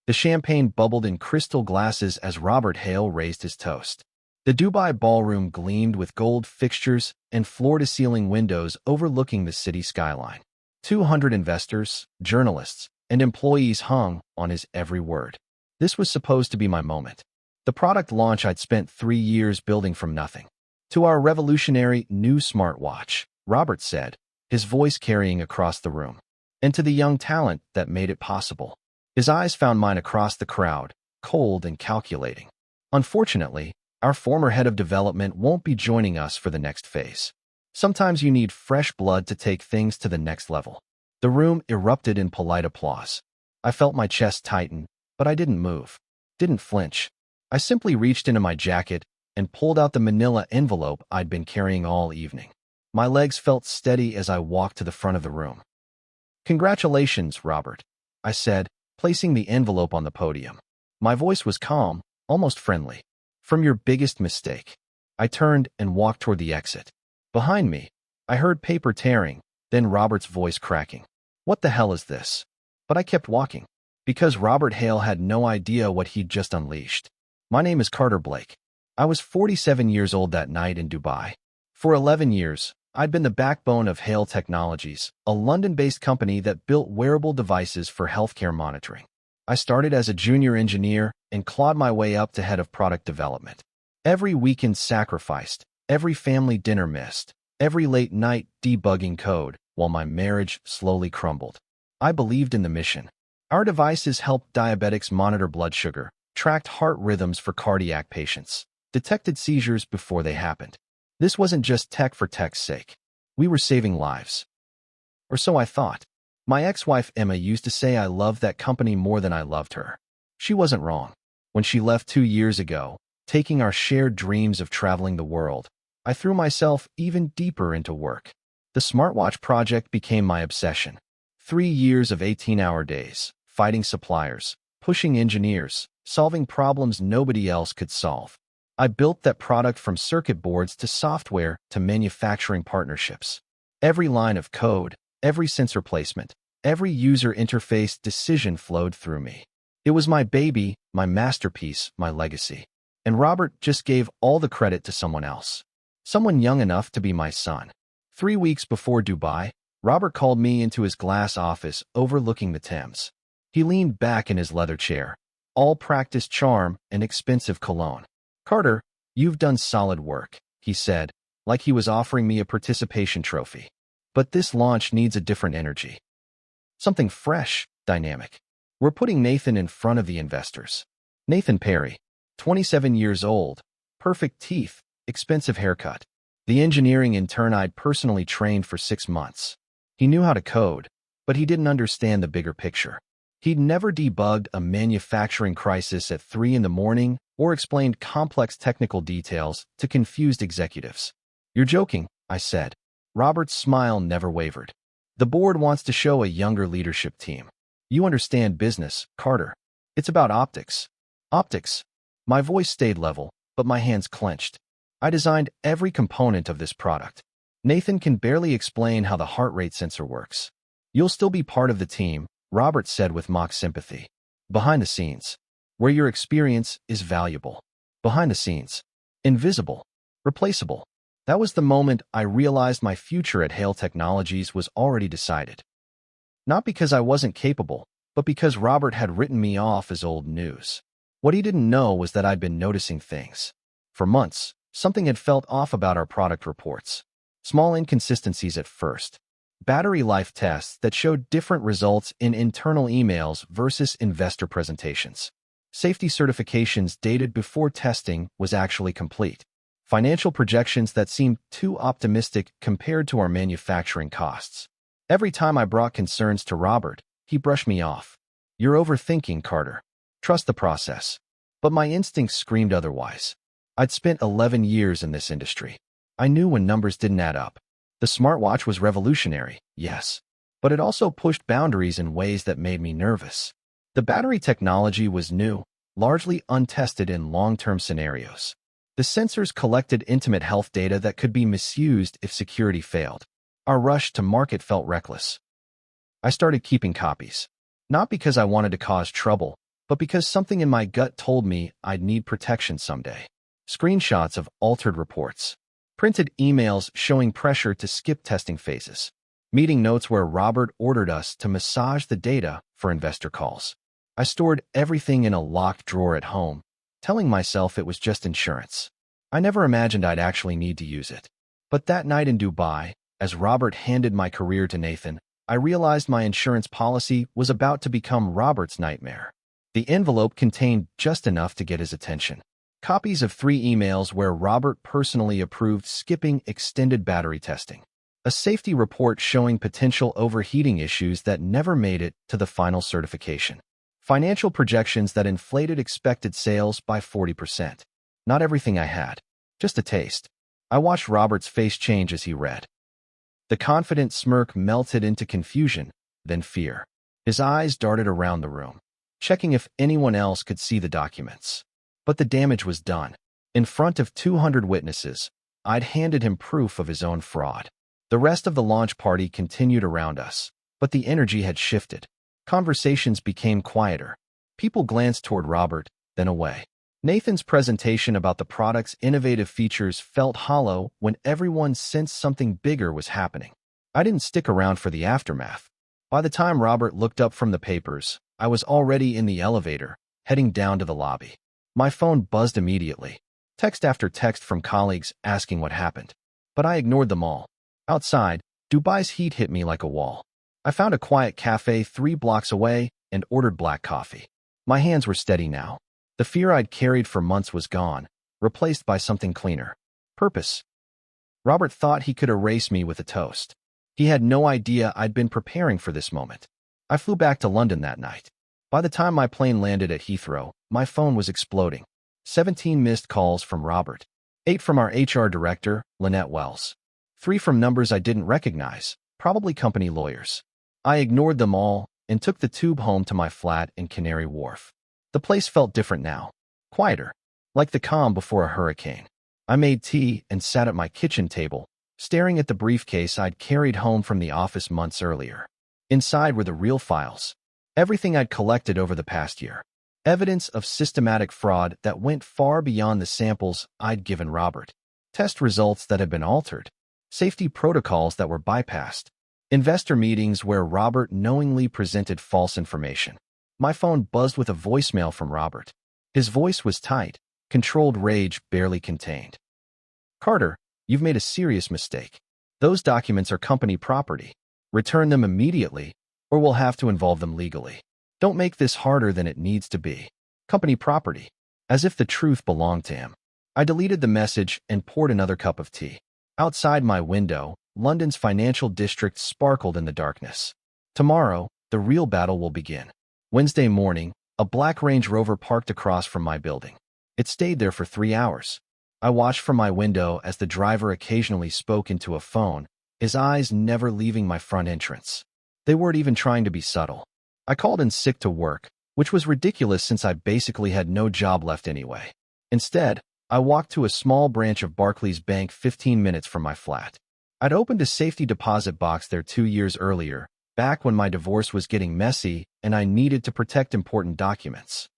The champagne bubbled in crystal glasses as Robert Hale raised his toast. The Dubai ballroom gleamed with gold fixtures and floor-to-ceiling windows overlooking the city skyline. 200 investors, journalists, and employees hung on his every word. This was supposed to be my moment. The product launch I'd spent 3 years building from nothing. To our revolutionary new smartwatch, Robert said, his voice carrying across the room. And to the young talent that made it possible. His eyes found mine across the crowd, cold and calculating. Unfortunately, our former head of development won't be joining us for the next phase. Sometimes you need fresh blood to take things to the next level. The room erupted in polite applause. I felt my chest tighten, but I didn't move, didn't flinch. I simply reached into my jacket and pulled out the manila envelope I'd been carrying all evening. My legs felt steady as I walked to the front of the room. "Congratulations, Robert," I said, placing the envelope on the podium. My voice was calm, almost friendly. "From your biggest mistake." I turned and walked toward the exit. Behind me, I heard paper tearing, then Robert's voice cracking. "What the hell is this?" But I kept walking, because Robert Hale had no idea what he'd just unleashed. My name is Carter Blake. I was 47 years old that night in Dubai. For 11 years, I'd been the backbone of Hale Technologies, a London-based company that built wearable devices for healthcare monitoring. I started as a junior engineer and clawed my way up to head of product development. Every weekend sacrificed, every family dinner missed, every late night debugging code, while my marriage slowly crumbled. I believed in the mission. Our devices helped diabetics monitor blood sugar, tracked heart rhythms for cardiac patients, detected seizures before they happened. This wasn't just tech for tech's sake. We were saving lives. Or so I thought. My ex-wife Emma used to say I loved that company more than I loved her. She wasn't wrong. When she left 2 years ago, taking our shared dreams of traveling the world, I threw myself even deeper into work. The smartwatch project became my obsession. 3 years of 18-hour days, fighting suppliers, pushing engineers, solving problems nobody else could solve. I built that product from circuit boards to software to manufacturing partnerships. Every line of code, every sensor placement, every user interface decision flowed through me. It was my baby, my masterpiece, my legacy. And Robert just gave all the credit to someone else. Someone young enough to be my son. 3 weeks before Dubai, Robert called me into his glass office overlooking the Thames. He leaned back in his leather chair, all practiced charm and expensive cologne. "Carter, you've done solid work," he said, like he was offering me a participation trophy. "But this launch needs a different energy. Something fresh, dynamic. We're putting Nathan in front of the investors." Nathan Perry, 27 years old, perfect teeth, expensive haircut. The engineering intern I'd personally trained for 6 months. He knew how to code, but he didn't understand the bigger picture. He'd never debugged a manufacturing crisis at 3 in the morning or explained complex technical details to confused executives. "You're joking," I said. Robert's smile never wavered. "The board wants to show a younger leadership team. You understand business, Carter. It's about optics." "Optics." My voice stayed level, but my hands clenched. I designed every component of this product. "Nathan can barely explain how the heart rate sensor works." "You'll still be part of the team," Robert said with mock sympathy. "Behind the scenes, where your experience is valuable. Behind the scenes, invisible, replaceable." That was the moment I realized my future at Hale Technologies was already decided. Not because I wasn't capable, but because Robert had written me off as old news. What he didn't know was that I'd been noticing things. For months, something had felt off about our product reports. Small inconsistencies at first. Battery life tests that showed different results in internal emails versus investor presentations. Safety certifications dated before testing was actually complete. Financial projections that seemed too optimistic compared to our manufacturing costs. Every time I brought concerns to Robert, he brushed me off. "You're overthinking, Carter. Trust the process." But my instincts screamed otherwise. I'd spent 11 years in this industry. I knew when numbers didn't add up. The smartwatch was revolutionary, yes, but it also pushed boundaries in ways that made me nervous. The battery technology was new, largely untested in long-term scenarios. The sensors collected intimate health data that could be misused if security failed. Our rush to market felt reckless. I started keeping copies. Not because I wanted to cause trouble, but because something in my gut told me I'd need protection someday. Screenshots of altered reports. Printed emails showing pressure to skip testing phases. Meeting notes where Robert ordered us to massage the data for investor calls. I stored everything in a locked drawer at home, telling myself it was just insurance. I never imagined I'd actually need to use it. But that night in Dubai, as Robert handed my career to Nathan, I realized my insurance policy was about to become Robert's nightmare. The envelope contained just enough to get his attention. Copies of 3 emails where Robert personally approved skipping extended battery testing. A safety report showing potential overheating issues that never made it to the final certification. Financial projections that inflated expected sales by 40%. Not everything I had, just a taste. I watched Robert's face change as he read. The confident smirk melted into confusion, then fear. His eyes darted around the room, checking if anyone else could see the documents. But the damage was done. In front of 200 witnesses, I'd handed him proof of his own fraud. The rest of the launch party continued around us, but the energy had shifted. Conversations became quieter. People glanced toward Robert, then away. Nathan's presentation about the product's innovative features felt hollow when everyone sensed something bigger was happening. I didn't stick around for the aftermath. By the time Robert looked up from the papers, I was already in the elevator, heading down to the lobby. My phone buzzed immediately. Text after text from colleagues asking what happened. But I ignored them all. Outside, Dubai's heat hit me like a wall. I found a quiet cafe 3 blocks away and ordered black coffee. My hands were steady now. The fear I'd carried for months was gone, replaced by something cleaner. Purpose. Robert thought he could erase me with a toast. He had no idea I'd been preparing for this moment. I flew back to London that night. By the time my plane landed at Heathrow, my phone was exploding. 17 missed calls from Robert. 8 from our HR director, Lynette Wells. 3 from numbers I didn't recognize, probably company lawyers. I ignored them all and took the tube home to my flat in Canary Wharf. The place felt different now, quieter, like the calm before a hurricane. I made tea and sat at my kitchen table, staring at the briefcase I'd carried home from the office months earlier. Inside were the real files, everything I'd collected over the past year. Evidence of systematic fraud that went far beyond the samples I'd given Robert. Test results that had been altered. Safety protocols that were bypassed. Investor meetings where Robert knowingly presented false information. My phone buzzed with a voicemail from Robert. His voice was tight, controlled rage barely contained. Carter, you've made a serious mistake. Those documents are company property. Return them immediately, or we'll have to involve them legally. Don't make this harder than it needs to be. Company property. As if the truth belonged to him. I deleted the message and poured another cup of tea. Outside my window, London's financial district sparkled in the darkness. Tomorrow, the real battle will begin. Wednesday morning, a black Range Rover parked across from my building. It stayed there for 3 hours. I watched from my window as the driver occasionally spoke into a phone, his eyes never leaving my front entrance. They weren't even trying to be subtle. I called in sick to work, which was ridiculous since I basically had no job left anyway. Instead, I walked to a small branch of Barclays Bank 15 minutes from my flat. I'd opened a safety deposit box there 2 years earlier, back when my divorce was getting messy and I needed to protect important documents.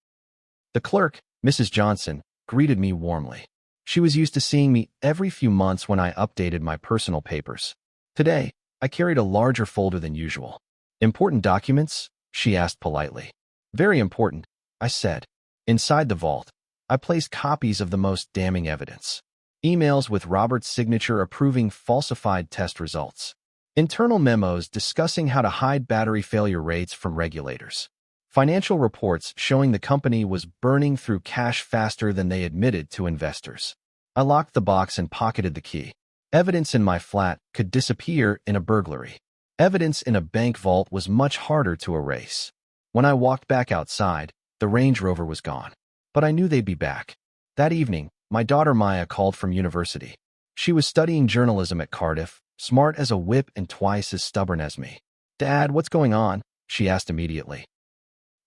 The clerk, Mrs. Johnson, greeted me warmly. She was used to seeing me every few months when I updated my personal papers. Today, I carried a larger folder than usual. Important documents? She asked politely. Very important, I said. Inside the vault, I placed copies of the most damning evidence. Emails with Robert's signature approving falsified test results. Internal memos discussing how to hide battery failure rates from regulators. Financial reports showing the company was burning through cash faster than they admitted to investors. I locked the box and pocketed the key. Evidence in my flat could disappear in a burglary. Evidence in a bank vault was much harder to erase. When I walked back outside, the Range Rover was gone. But I knew they'd be back. That evening, my daughter Maya called from university. She was studying journalism at Cardiff, smart as a whip and twice as stubborn as me. Dad, what's going on? She asked immediately.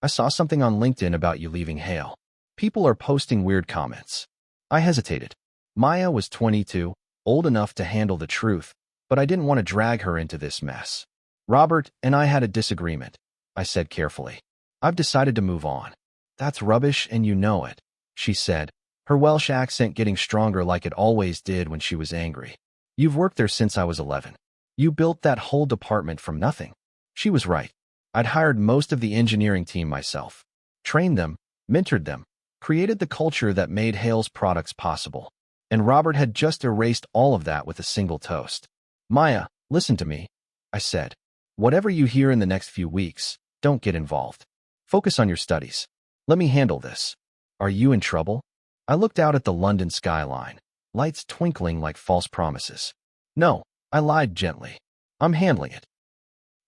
I saw something on LinkedIn about you leaving Hale. People are posting weird comments. I hesitated. Maya was 22, old enough to handle the truth, but I didn't want to drag her into this mess. Robert and I had a disagreement, I said carefully. I've decided to move on. That's rubbish and you know it, she said, her Welsh accent getting stronger like it always did when she was angry. You've worked there since I was 11. You built that whole department from nothing. She was right. I'd hired most of the engineering team myself, trained them, mentored them, created the culture that made Hale's products possible. And Robert had just erased all of that with a single toast. Maya, listen to me, I said. Whatever you hear in the next few weeks, don't get involved. Focus on your studies. Let me handle this. Are you in trouble? I looked out at the London skyline, lights twinkling like false promises. No, I lied gently. I'm handling it.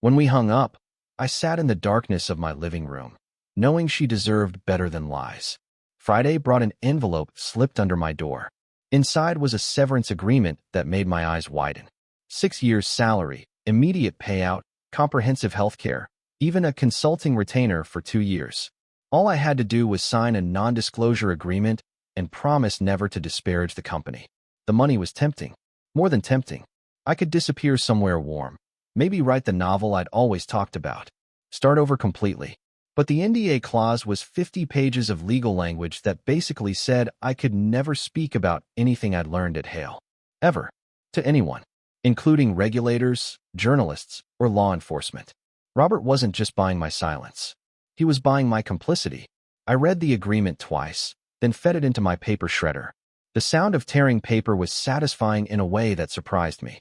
When we hung up, I sat in the darkness of my living room, knowing she deserved better than lies. Friday brought an envelope slipped under my door. Inside was a severance agreement that made my eyes widen. 6 years' salary, immediate payout, comprehensive health care, even a consulting retainer for 2 years. All I had to do was sign a non-disclosure agreement and promise never to disparage the company. The money was tempting. More than tempting. I could disappear somewhere warm. Maybe write the novel I'd always talked about. Start over completely. But the NDA clause was 50 pages of legal language that basically said I could never speak about anything I'd learned at Hale. Ever. To anyone. Including regulators, journalists, or law enforcement. Robert wasn't just buying my silence. He was buying my complicity. I read the agreement twice, then fed it into my paper shredder. The sound of tearing paper was satisfying in a way that surprised me.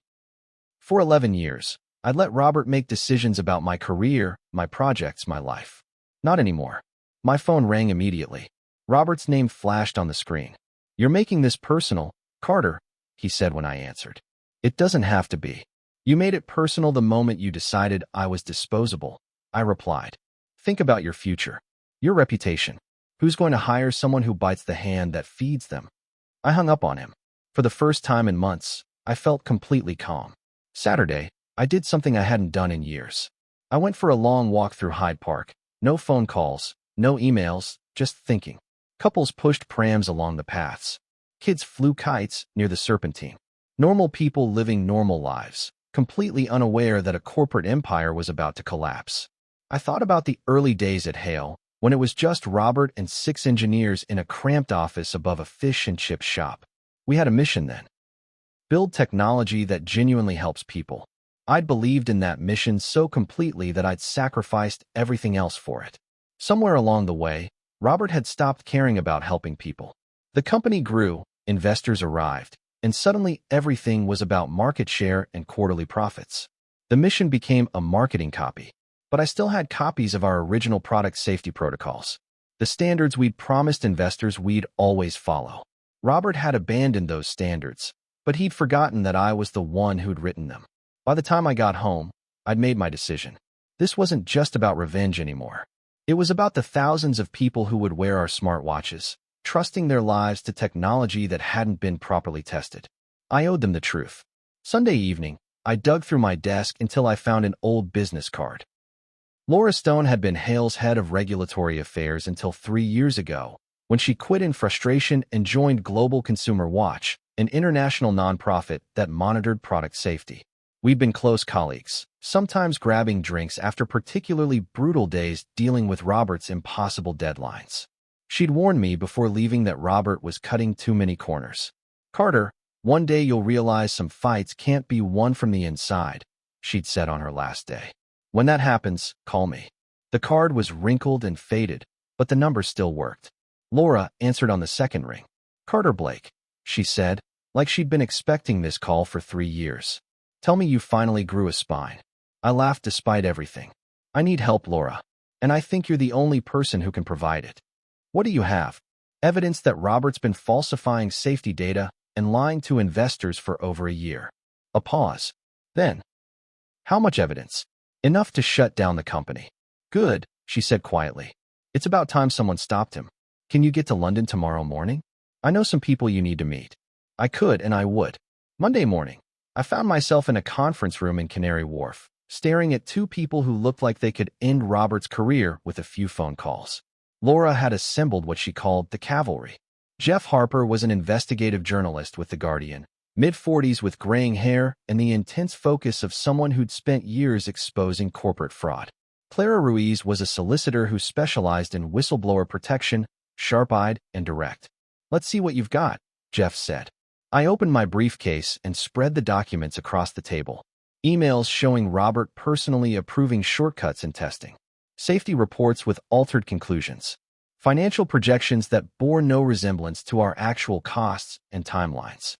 For 11 years, I'd let Robert make decisions about my career, my projects, my life. Not anymore. My phone rang immediately. Robert's name flashed on the screen. You're making this personal, Carter, he said when I answered. It doesn't have to be. You made it personal the moment you decided I was disposable, I replied. Think about your future. Your reputation. Who's going to hire someone who bites the hand that feeds them? I hung up on him. For the first time in months, I felt completely calm. Saturday, I did something I hadn't done in years. I went for a long walk through Hyde Park. No phone calls, no emails, just thinking. Couples pushed prams along the paths. Kids flew kites near the Serpentine. Normal people living normal lives, completely unaware that a corporate empire was about to collapse. I thought about the early days at Hale, when it was just Robert and 6 engineers in a cramped office above a fish and chip shop. We had a mission then. Build technology that genuinely helps people. I'd believed in that mission so completely that I'd sacrificed everything else for it. Somewhere along the way, Robert had stopped caring about helping people. The company grew, investors arrived, and suddenly everything was about market share and quarterly profits. The mission became a marketing copy, but I still had copies of our original product safety protocols, the standards we'd promised investors we'd always follow. Robert had abandoned those standards, but he'd forgotten that I was the one who'd written them. By the time I got home, I'd made my decision. This wasn't just about revenge anymore. It was about the thousands of people who would wear our smartwatches, trusting their lives to technology that hadn't been properly tested. I owed them the truth. Sunday evening, I dug through my desk until I found an old business card. Laura Stone had been Hale's head of regulatory affairs until 3 years ago, when she quit in frustration and joined Global Consumer Watch, an international nonprofit that monitored product safety. We'd been close colleagues, sometimes grabbing drinks after particularly brutal days dealing with Robert's impossible deadlines. She'd warned me before leaving that Robert was cutting too many corners. Carter, one day you'll realize some fights can't be won from the inside, she'd said on her last day. When that happens, call me. The card was wrinkled and faded, but the number still worked. Laura answered on the second ring. Carter Blake, she said, like she'd been expecting this call for 3 years. Tell me you finally grew a spine. I laughed despite everything. I need help, Laura, and I think you're the only person who can provide it. What do you have? Evidence that Robert's been falsifying safety data and lying to investors for over a year. A pause. Then, how much evidence? Enough to shut down the company. Good, she said quietly. It's about time someone stopped him. Can you get to London tomorrow morning? I know some people you need to meet. I could and I would. Monday morning, I found myself in a conference room in Canary Wharf, staring at 2 people who looked like they could end Robert's career with a few phone calls. Laura had assembled what she called the cavalry. Jeff Harper was an investigative journalist with The Guardian, mid-40s with graying hair and the intense focus of someone who'd spent years exposing corporate fraud. Clara Ruiz was a solicitor who specialized in whistleblower protection, sharp-eyed and direct. "Let's see what you've got," Jeff said. I opened my briefcase and spread the documents across the table. Emails showing Robert personally approving shortcuts in testing. Safety reports with altered conclusions. Financial projections that bore no resemblance to our actual costs and timelines.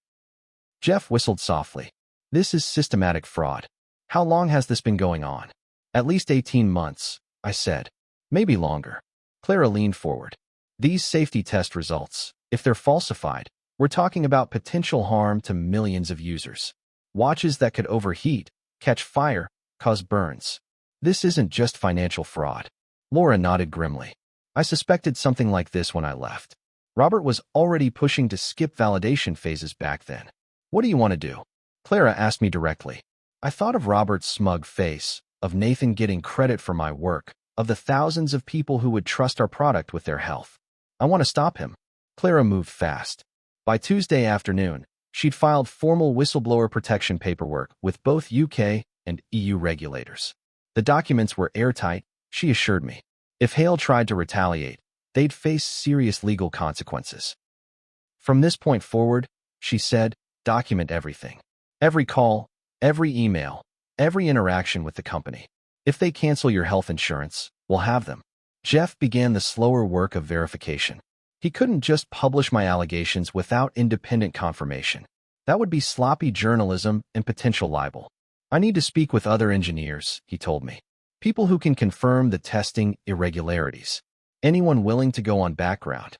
Jeff whistled softly. "This is systematic fraud. How long has this been going on?" "At least 18 months, I said. "Maybe longer." Clara leaned forward. "These safety test results, if they're falsified, we're talking about potential harm to millions of users. Watches that could overheat, catch fire, cause burns. This isn't just financial fraud." Laura nodded grimly. "I suspected something like this when I left." Robert was already pushing to skip validation phases back then. "What do you want to do?" Clara asked me directly. I thought of Robert's smug face, of Nathan getting credit for my work, of the thousands of people who would trust our product with their health. "I want to stop him." Clara moved fast. By Tuesday afternoon, she'd filed formal whistleblower protection paperwork with both UK and EU regulators. The documents were airtight, she assured me. If Hale tried to retaliate, they'd face serious legal consequences. "From this point forward," she said, "document everything. Every call, every email, every interaction with the company. If they cancel your health insurance, we'll have them." Jeff began the slower work of verification. He couldn't just publish my allegations without independent confirmation. That would be sloppy journalism and potential libel. "I need to speak with other engineers," he told me. "People who can confirm the testing irregularities. Anyone willing to go on background."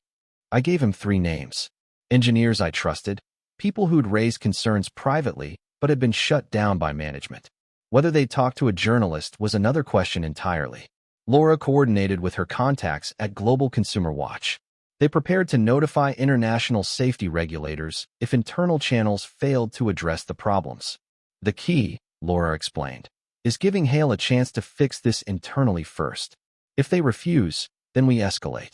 I gave him 3 names. Engineers I trusted, people who'd raised concerns privately but had been shut down by management. Whether they'd talk to a journalist was another question entirely. Laura coordinated with her contacts at Global Consumer Watch. They prepared to notify international safety regulators if internal channels failed to address the problems. "The key," Laura explained, "is giving Hale a chance to fix this internally first. If they refuse, then we escalate.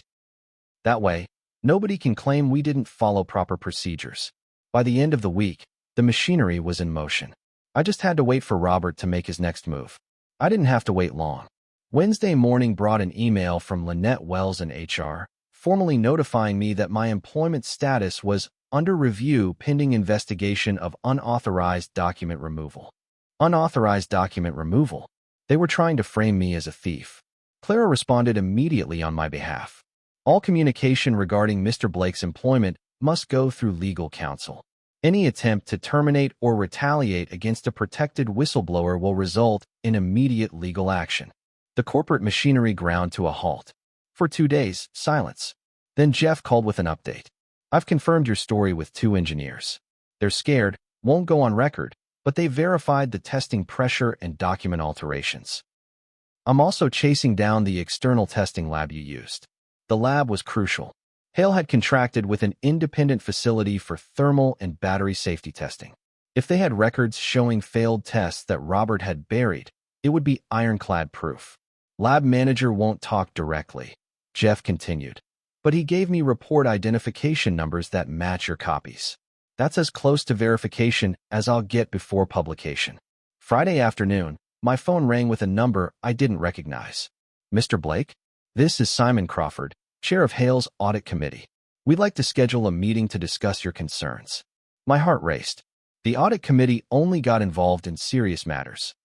That way, nobody can claim we didn't follow proper procedures." By the end of the week, the machinery was in motion. I just had to wait for Robert to make his next move. I didn't have to wait long. Wednesday morning brought an email from Lynette Wells in HR, formally notifying me that my employment status was under review pending investigation of unauthorized document removal. Unauthorized document removal? They were trying to frame me as a thief. Clara responded immediately on my behalf. "All communication regarding Mr. Blake's employment must go through legal counsel. Any attempt to terminate or retaliate against a protected whistleblower will result in immediate legal action." The corporate machinery ground to a halt. For 2 days, silence. Then Jeff called with an update. "I've confirmed your story with 2 engineers. They're scared, won't go on record, but they verified the testing pressure and document alterations. I'm also chasing down the external testing lab you used. The lab was crucial. Hale had contracted with an independent facility for thermal and battery safety testing. If they had records showing failed tests that Robert had buried, it would be ironclad proof. Lab manager won't talk directly," Jeff continued, "but he gave me report identification numbers that match your copies. That's as close to verification as I'll get before publication." Friday afternoon, my phone rang with a number I didn't recognize. "Mr. Blake? This is Simon Crawford, chair of Hale's audit committee. We'd like to schedule a meeting to discuss your concerns." My heart raced. The audit committee only got involved in serious matters.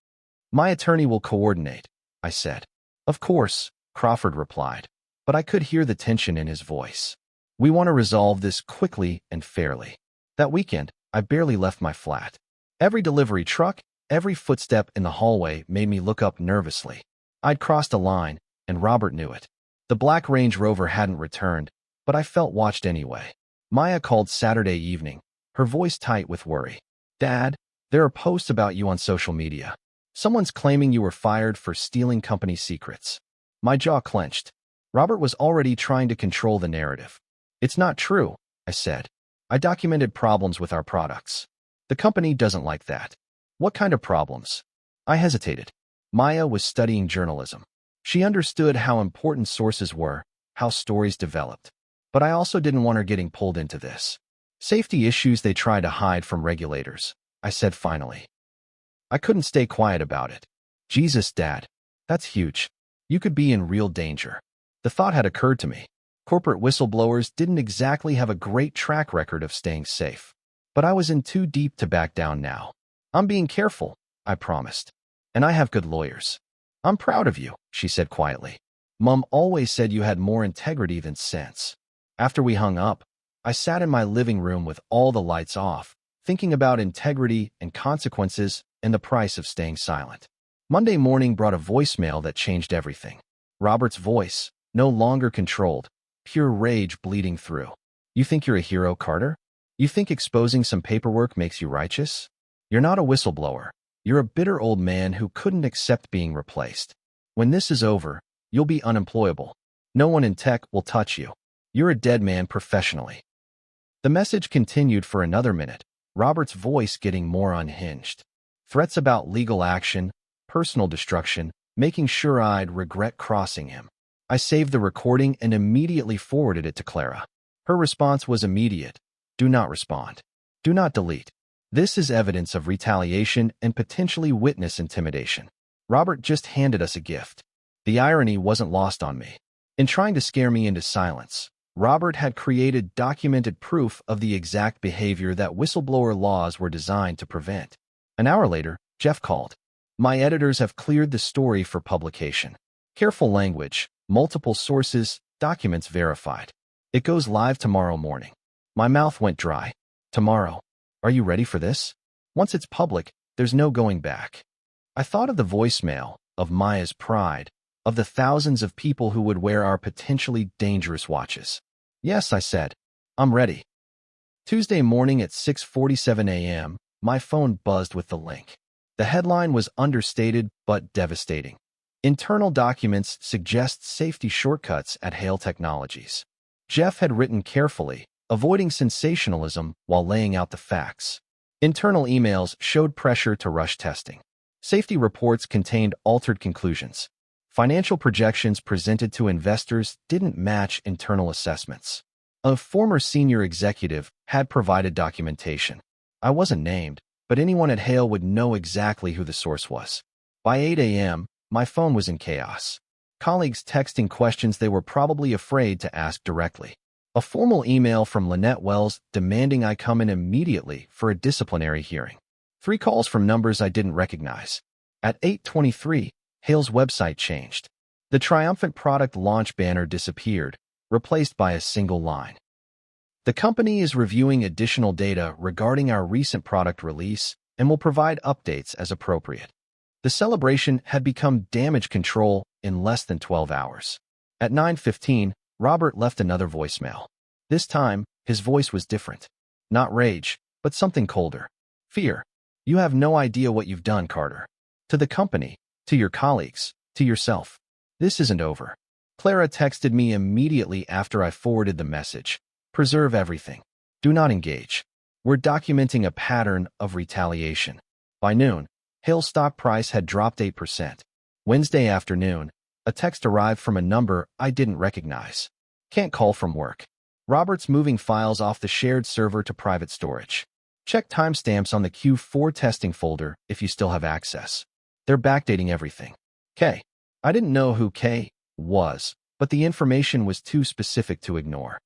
"My attorney will coordinate," I said. "Of course," Crawford replied, but I could hear the tension in his voice. "We want to resolve this quickly and fairly." That weekend, I barely left my flat. Every delivery truck, every footstep in the hallway made me look up nervously. I'd crossed a line, and Robert knew it. The black Range Rover hadn't returned, but I felt watched anyway. Maya called Saturday evening, her voice tight with worry. "Dad, there are posts about you on social media. Someone's claiming you were fired for stealing company secrets." My jaw clenched. Robert was already trying to control the narrative. "It's not true," I said. "I documented problems with our products. The company doesn't like that." "What kind of problems?" I hesitated. Maya was studying journalism. She understood how important sources were, how stories developed. But I also didn't want her getting pulled into this. "Safety issues they try to hide from regulators," I said finally. I couldn't stay quiet about it. "Jesus, Dad. That's huge. You could be in real danger. The thought had occurred to me. Corporate whistleblowers didn't exactly have a great track record of staying safe. But I was in too deep to back down now. I'm being careful, I promised. And I have good lawyers. I'm proud of you, she said quietly. Mom always said you had more integrity than sense. After we hung up, I sat in my living room with all the lights off, thinking about integrity and consequences and the price of staying silent. Monday morning brought a voicemail that changed everything. Robert's voice, no longer controlled, pure rage bleeding through. You think you're a hero, Carter? You think exposing some paperwork makes you righteous? You're not a whistleblower. You're a bitter old man who couldn't accept being replaced. When this is over, you'll be unemployable. No one in tech will touch you. You're a dead man professionally. The message continued for another minute, Robert's voice getting more unhinged. Threats about legal action, personal destruction, making sure I'd regret crossing him. I saved the recording and immediately forwarded it to Clara. Her response was immediate. Do not respond. Do not delete. This is evidence of retaliation and potentially witness intimidation. Robert just handed us a gift. The irony wasn't lost on me. In trying to scare me into silence, Robert had created documented proof of the exact behavior that whistleblower laws were designed to prevent. An hour later, Jeff called. My editors have cleared the story for publication. Careful language, multiple sources, documents verified. It goes live tomorrow morning. My mouth went dry. Tomorrow. Are you ready for this? Once it's public, there's no going back. I thought of the voicemail, of Maya's pride, of the thousands of people who would wear our potentially dangerous watches. Yes, I said. I'm ready. Tuesday morning at 6:47 a.m., my phone buzzed with the link. The headline was understated but devastating. Internal documents suggest safety shortcuts at Hale Technologies. Jeff had written carefully, avoiding sensationalism while laying out the facts. Internal emails showed pressure to rush testing. Safety reports contained altered conclusions. Financial projections presented to investors didn't match internal assessments. A former senior executive had provided documentation. I wasn't named, but anyone at Hale would know exactly who the source was. By 8 a.m., my phone was in chaos. Colleagues texting questions they were probably afraid to ask directly. A formal email from Lynette Wells demanding I come in immediately for a disciplinary hearing. 3 calls from numbers I didn't recognize. At 8:23, Hale's website changed. The triumphant product launch banner disappeared, replaced by a single line. The company is reviewing additional data regarding our recent product release and will provide updates as appropriate. The celebration had become damage control in less than 12 hours. At 9:15, Robert left another voicemail. This time, his voice was different. Not rage, but something colder. Fear. You have no idea what you've done, Carter. To the company, to your colleagues, to yourself. This isn't over. Clara texted me immediately after I forwarded the message. Preserve everything. Do not engage. We're documenting a pattern of retaliation. By noon, Hale's stock price had dropped 8%. Wednesday afternoon, a text arrived from a number I didn't recognize. Can't call from work. Robert's moving files off the shared server to private storage. Check timestamps on the Q4 testing folder if you still have access. They're backdating everything. K. I didn't know who K was, but the information was too specific to ignore.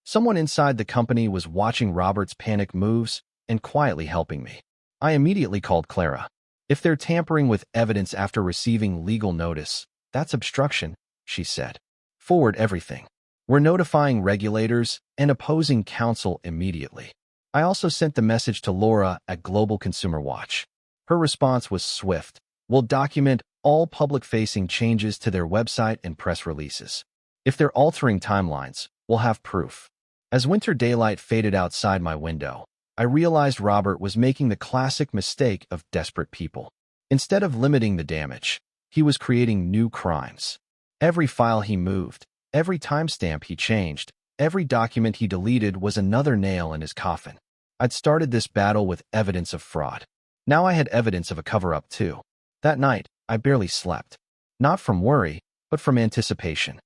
Someone inside the company was watching Robert's panic moves and quietly helping me. I immediately called Clara. If they're tampering with evidence after receiving legal notice, that's obstruction, she said. Forward everything. We're notifying regulators and opposing counsel immediately. I also sent the message to Laura at Global Consumer Watch. Her response was swift. We'll document all public-facing changes to their website and press releases. If they're altering timelines, we'll have proof. As winter daylight faded outside my window, I realized Robert was making the classic mistake of desperate people. Instead of limiting the damage, he was creating new crimes. Every file he moved, every timestamp he changed, every document he deleted was another nail in his coffin. I'd started this battle with evidence of fraud. Now I had evidence of a cover-up too. That night, I barely slept. Not from worry, but from anticipation.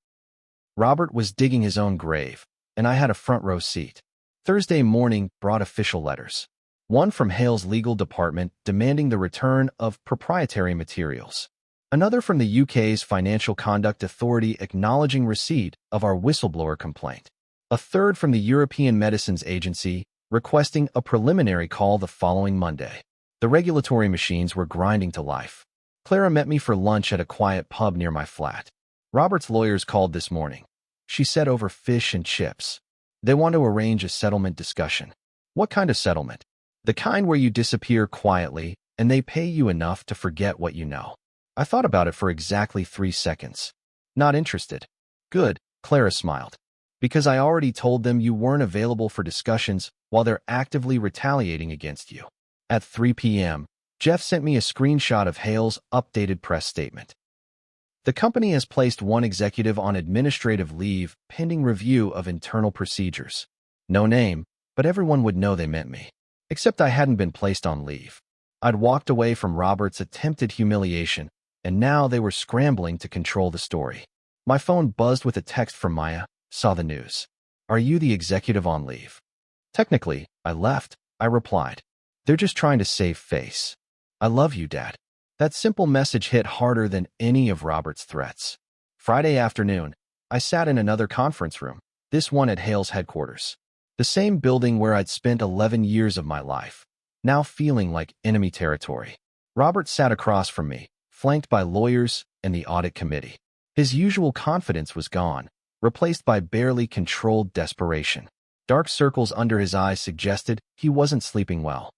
Robert was digging his own grave, and I had a front-row seat. Thursday morning brought official letters. One from Hale's legal department demanding the return of proprietary materials. Another from the UK's Financial Conduct Authority acknowledging receipt of our whistleblower complaint. A third from the European Medicines Agency requesting a preliminary call the following Monday. The regulatory machines were grinding to life. Clara met me for lunch at a quiet pub near my flat. Robert's lawyers called this morning. She said over fish and chips. They want to arrange a settlement discussion. What kind of settlement? The kind where you disappear quietly and they pay you enough to forget what you know. I thought about it for exactly 3 seconds. Not interested. Good, Clara smiled. Because I already told them you weren't available for discussions while they're actively retaliating against you. At 3 p.m., Jeff sent me a screenshot of Hale's updated press statement. The company has placed one executive on administrative leave pending review of internal procedures. No name, but everyone would know they meant me. Except I hadn't been placed on leave. I'd walked away from Robert's attempted humiliation, and now they were scrambling to control the story. My phone buzzed with a text from Maya. Saw the news. Are you the executive on leave? Technically, I left, I replied. They're just trying to save face. I love you, Dad. That simple message hit harder than any of Robert's threats. Friday afternoon, I sat in another conference room, this one at Hale's headquarters. The same building where I'd spent 11 years of my life, now feeling like enemy territory. Robert sat across from me, flanked by lawyers and the audit committee. His usual confidence was gone, replaced by barely controlled desperation. Dark circles under his eyes suggested he wasn't sleeping well.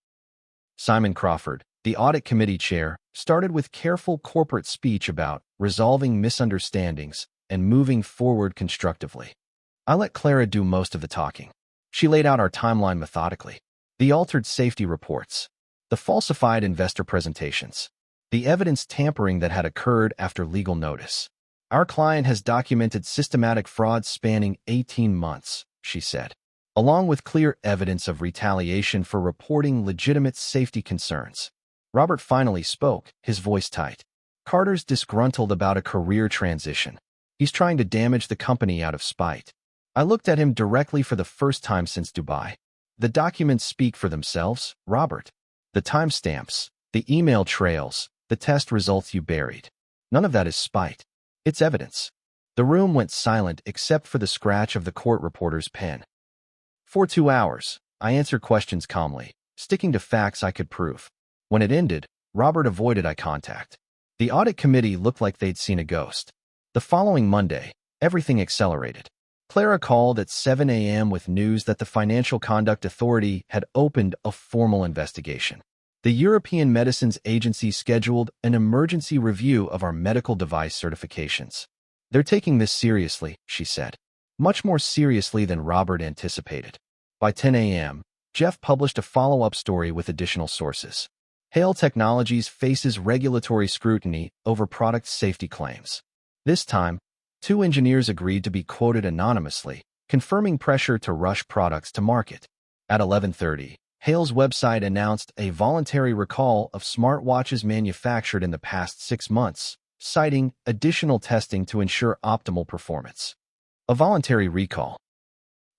Simon Crawford, the audit committee chair, started with careful corporate speech about resolving misunderstandings and moving forward constructively. I let Clara do most of the talking. She laid out our timeline methodically. The altered safety reports, the falsified investor presentations, the evidence tampering that had occurred after legal notice. Our client has documented systematic fraud spanning 18 months, she said, along with clear evidence of retaliation for reporting legitimate safety concerns. Robert finally spoke, his voice tight. Carter's disgruntled about a career transition. He's trying to damage the company out of spite. I looked at him directly for the first time since Dubai. The documents speak for themselves, Robert. The timestamps, the email trails, the test results you buried. None of that is spite. It's evidence. The room went silent except for the scratch of the court reporter's pen. For 2 hours, I answered questions calmly, sticking to facts I could prove. When it ended, Robert avoided eye contact. The audit committee looked like they'd seen a ghost. The following Monday, everything accelerated. Clara called at 7 a.m. with news that the Financial Conduct Authority had opened a formal investigation. The European Medicines Agency scheduled an emergency review of our medical device certifications. They're taking this seriously, she said. Much more seriously than Robert anticipated. By 10 a.m., Jeff published a follow-up story with additional sources. Hale Technologies faces regulatory scrutiny over product safety claims. This time, 2 engineers agreed to be quoted anonymously, confirming pressure to rush products to market. At 11:30, Hale's website announced a voluntary recall of smartwatches manufactured in the past 6 months, citing additional testing to ensure optimal performance. A voluntary recall.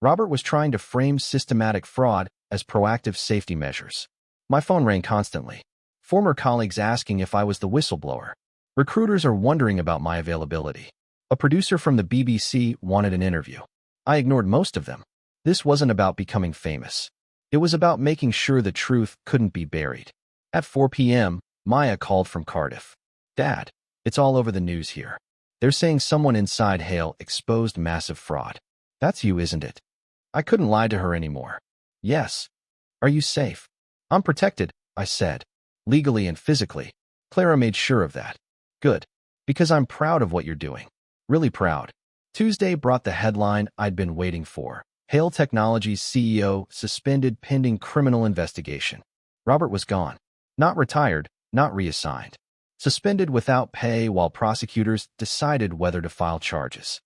Robert was trying to frame systematic fraud as proactive safety measures. My phone rang constantly. Former colleagues asking if I was the whistleblower. Recruiters are wondering about my availability. A producer from the BBC wanted an interview. I ignored most of them. This wasn't about becoming famous. It was about making sure the truth couldn't be buried. At 4 p.m., Maya called from Cardiff. Dad, it's all over the news here. They're saying someone inside Hale exposed massive fraud. That's you, isn't it? I couldn't lie to her anymore. Yes. Are you safe? I'm protected, I said. Legally and physically. Clara made sure of that. Good. Because I'm proud of what you're doing. Really proud. Tuesday brought the headline I'd been waiting for. Hale Technologies CEO suspended pending criminal investigation. Robert was gone. Not retired, not reassigned. Suspended without pay while prosecutors decided whether to file charges.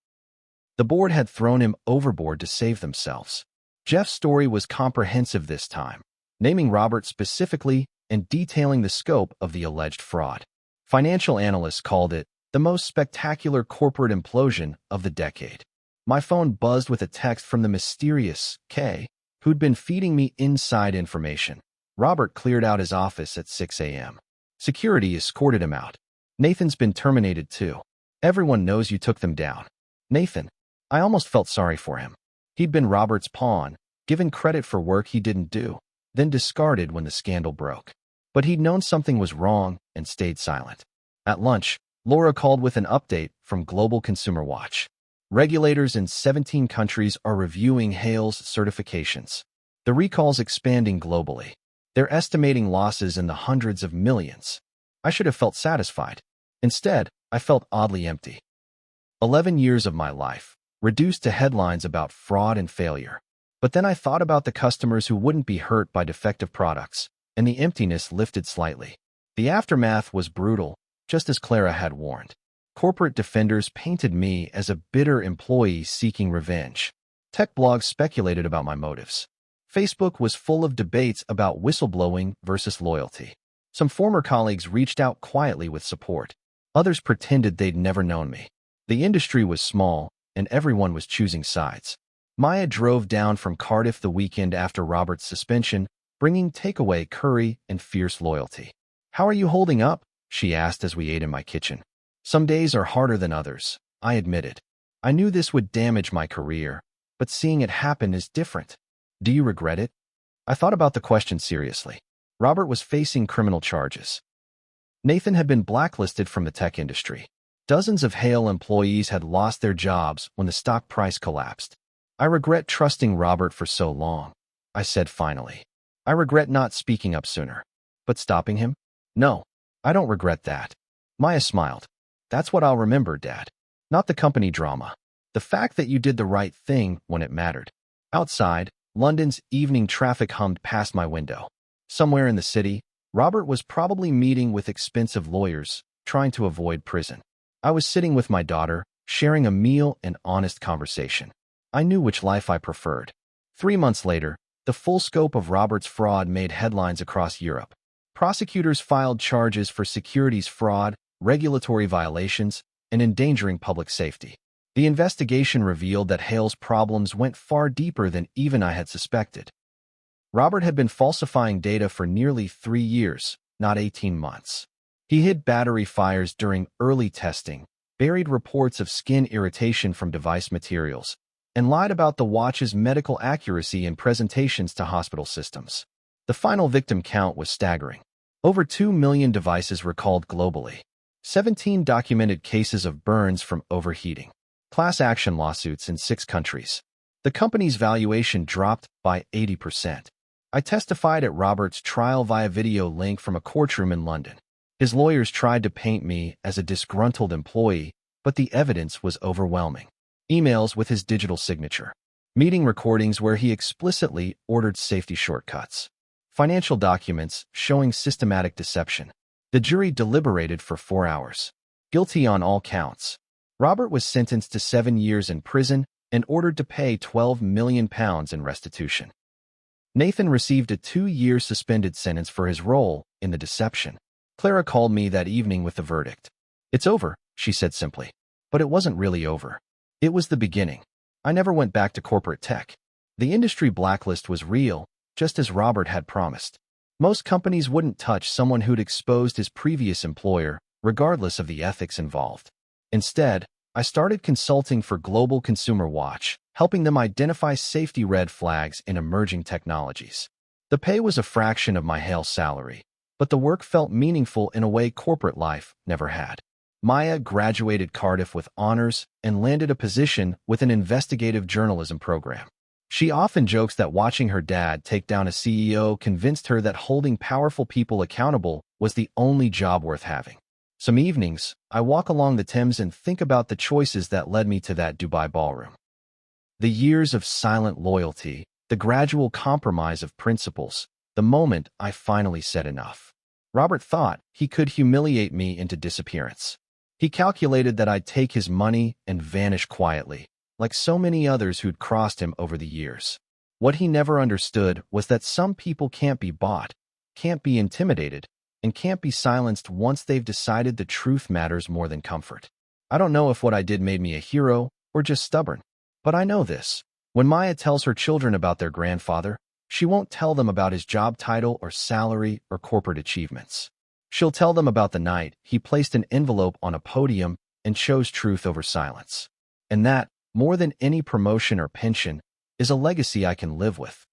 The board had thrown him overboard to save themselves. Jeff's story was comprehensive this time, naming Robert specifically and detailing the scope of the alleged fraud. Financial analysts called it the most spectacular corporate implosion of the decade. My phone buzzed with a text from the mysterious K, who'd been feeding me inside information. Robert cleared out his office at 6 a.m. Security escorted him out. Nathan's been terminated too. Everyone knows you took them down. Nathan. I almost felt sorry for him. He'd been Robert's pawn, given credit for work he didn't do, then discarded when the scandal broke. But he'd known something was wrong and stayed silent. At lunch, Laura called with an update from Global Consumer Watch. Regulators in 17 countries are reviewing Hale's certifications. The recall's expanding globally. They're estimating losses in the hundreds of millions. I should have felt satisfied. Instead, I felt oddly empty. 11 years of my life, reduced to headlines about fraud and failure. But then I thought about the customers who wouldn't be hurt by defective products, and the emptiness lifted slightly. The aftermath was brutal, just as Clara had warned. Corporate defenders painted me as a bitter employee seeking revenge. Tech blogs speculated about my motives. Facebook was full of debates about whistleblowing versus loyalty. Some former colleagues reached out quietly with support. Others pretended they'd never known me. The industry was small, and everyone was choosing sides. Maya drove down from Cardiff the weekend after Robert's suspension, bringing takeaway curry and fierce loyalty. "How are you holding up?" she asked as we ate in my kitchen. "Some days are harder than others," I admitted. I knew this would damage my career, but seeing it happen is different. "Do you regret it?" I thought about the question seriously. Robert was facing criminal charges. Nathan had been blacklisted from the tech industry. Dozens of Hale employees had lost their jobs when the stock price collapsed. "I regret trusting Robert for so long," I said finally. "I regret not speaking up sooner." "But stopping him?" "No, I don't regret that." Maya smiled. "That's what I'll remember, Dad. Not the company drama. The fact that you did the right thing when it mattered." Outside, London's evening traffic hummed past my window. Somewhere in the city, Robert was probably meeting with expensive lawyers, trying to avoid prison. I was sitting with my daughter, sharing a meal and honest conversation. I knew which life I preferred. 3 months later, the full scope of Robert's fraud made headlines across Europe. Prosecutors filed charges for securities fraud, regulatory violations, and endangering public safety. The investigation revealed that Hale's problems went far deeper than even I had suspected. Robert had been falsifying data for nearly 3 years, not 18 months. He hid battery fires during early testing, buried reports of skin irritation from device materials, and lied about the watch's medical accuracy in presentations to hospital systems. The final victim count was staggering. Over 2 million devices recalled globally. 17 documented cases of burns from overheating. Class action lawsuits in 6 countries. The company's valuation dropped by 80%. I testified at Robert's trial via video link from a courtroom in London. His lawyers tried to paint me as a disgruntled employee, but the evidence was overwhelming. Emails with his digital signature. Meeting recordings where he explicitly ordered safety shortcuts. Financial documents showing systematic deception. The jury deliberated for 4 hours. Guilty on all counts. Robert was sentenced to 7 years in prison and ordered to pay £12 million in restitution. Nathan received a 2-year suspended sentence for his role in the deception. Clara called me that evening with the verdict. "It's over," she said simply. But it wasn't really over. It was the beginning. I never went back to corporate tech. The industry blacklist was real, just as Robert had promised. Most companies wouldn't touch someone who'd exposed his previous employer, regardless of the ethics involved. Instead, I started consulting for Global Consumer Watch, helping them identify safety red flags in emerging technologies. The pay was a fraction of my Hale salary, but the work felt meaningful in a way corporate life never had. Maya graduated Cardiff with honors and landed a position with an investigative journalism program. She often jokes that watching her dad take down a CEO convinced her that holding powerful people accountable was the only job worth having. Some evenings, I walk along the Thames and think about the choices that led me to that Dubai ballroom. The years of silent loyalty, the gradual compromise of principles, the moment I finally said enough. Robert thought he could humiliate me into disappearance. He calculated that I'd take his money and vanish quietly, like so many others who'd crossed him over the years. What he never understood was that some people can't be bought, can't be intimidated, and can't be silenced once they've decided the truth matters more than comfort. I don't know if what I did made me a hero or just stubborn, but I know this. When Maya tells her children about their grandfather, she won't tell them about his job title or salary or corporate achievements. She'll tell them about the night he placed an envelope on a podium and chose truth over silence. And that, more than any promotion or pension, is a legacy I can live with.